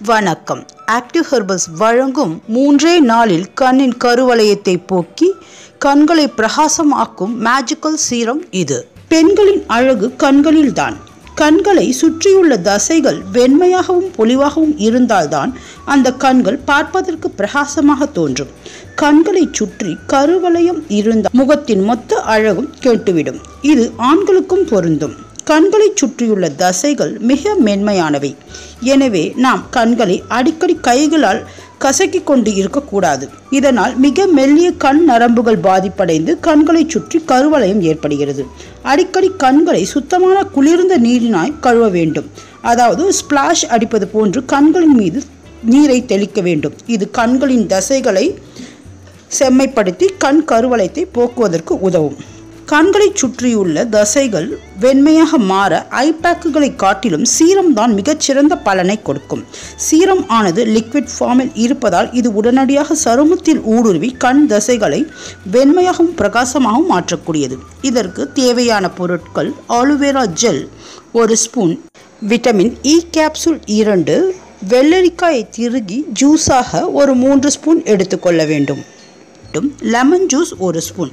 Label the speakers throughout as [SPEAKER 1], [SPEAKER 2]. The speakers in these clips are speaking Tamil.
[SPEAKER 1] வணக்கம். ஆக்டிவ் ஹெர்பல்ஸ் வழங்கும் 3 நாளில் கண்ணின் கருவளையத்தை போக்கி கண்களை பிரகாசமாக்கும் மேஜிக்கல் சீரம் இது. பெண்களின் அழகு கண்களில்தான். கண்களை சுற்றியுள்ள தசைகள் வெண்மையாகவும் பொலிவாகவும் இருந்தால்தான் அந்த கண்கள் பார்ப்பதற்கு பிரகாசமாக தோன்றும். கண்களை சுற்றி கருவளையம் இருந்தால் முகத்தின் மொத்த அழகும் கெட்டுவிடும். இது ஆண்களுக்கும் பொருந்தும். கண்களை சுற்றியுள்ள தசைகள் மிக மென்மையானவை. எனவே நாம் கண்களை அடிக்கடி கைகளால் கசக்கி கொண்டு இருக்கக்கூடாது. இதனால் மிக மெல்லிய கண் நரம்புகள் பாதிப்படைந்து கண்களை சுற்றி கருவளையம் ஏற்படுகிறது. அடிக்கடி கண்களை சுத்தமான குளிர்ந்த நீரினாய் கழுவ வேண்டும். அதாவது ஸ்பிளாஷ் அடிப்பது போன்று கண்களின் மீது நீரை தெளிக்க வேண்டும். இது கண்களின் தசைகளை செம்மைப்படுத்தி கண் கருவளையத்தை போக்குவதற்கு உதவும். கண்களை சுற்றியுள்ள தசைகள் வெண்மையாக மாற ஐபேக்குகளை காட்டிலும் சீரம் தான் மிகச்சிறந்த பலனை கொடுக்கும். சீரம் ஆனது லிக்விட் ஃபார்மில் இருப்பதால் இது உடனடியாக சருமத்தில் ஊடுருவி கண் தசைகளை வெண்மையாகவும் பிரகாசமாகவும் மாற்றக்கூடியது. இதற்கு தேவையான பொருட்கள்: aloe vera gel 1 spoon, vitamin E capsule 2, வெள்ளரிக்காயை திருகி ஜூஸாக ஒரு 3 ஸ்பூன் எடுத்துக்கொள்ள வேண்டும். Lemon juice 1 spoon.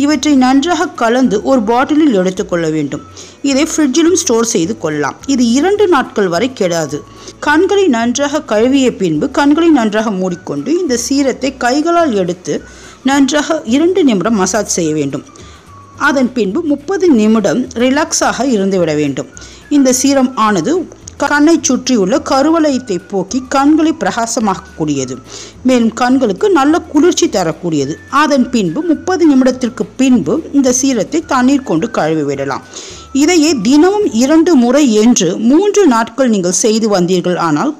[SPEAKER 1] இவற்றை நன்றாக கலந்து ஒரு பாட்டிலில் எடுத்துக்கொள்ள வேண்டும். இதை ஃப்ரிட்ஜிலும் ஸ்டோர் செய்து கொள்ளலாம். இது 2 நாட்கள் வரை கெடாது. கண்களை நன்றாக கழுவிய பின்பு கண்களை நன்றாக மூடிக்கொண்டு இந்த சீரத்தை கைகளால் எடுத்து நன்றாக 2 நிமிடம் மசாஜ் செய்ய வேண்டும். அதன் பின்பு 30 நிமிடம் ரிலாக்ஸாக இருந்துவிட வேண்டும். இந்த சீரம் ஆனது கண்ணை சுற்றியுள்ள கருவளையத்தை போக்கி கண்களை பிரகாசமாக்கக்கூடியது. மேலும் கண்களுக்கு நல்ல குளிர்ச்சி தரக்கூடியது. அதன் பின்பு 30 நிமிடத்திற்கு பின்பு இந்த சீரத்தை தண்ணீர் கொண்டு கழுவி விடலாம். இதையே தினமும் 2 முறை என்று 3 நாட்கள் நீங்கள் செய்து வந்தீர்கள் ஆனால்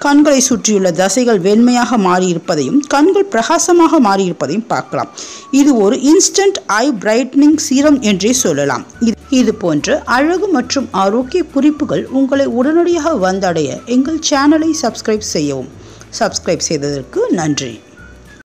[SPEAKER 1] கண்களை சுற்றியுள்ள தசைகள் வெண்மையாக மாறியிருப்பதையும் கண்கள் பிரகாசமாக மாறியிருப்பதையும் பார்க்கலாம். இது ஒரு இன்ஸ்டன்ட் ஐ பிரைட்னிங் சீரம் என்றே சொல்லலாம். இது போன்ற அழகு மற்றும் ஆரோக்கிய குறிப்புகள் உங்களை உடனடியாக வந்தடைய எங்கள் சேனலை சப்ஸ்கிரைப் செய்யவும். சப்ஸ்கிரைப் செய்ததற்கு நன்றி.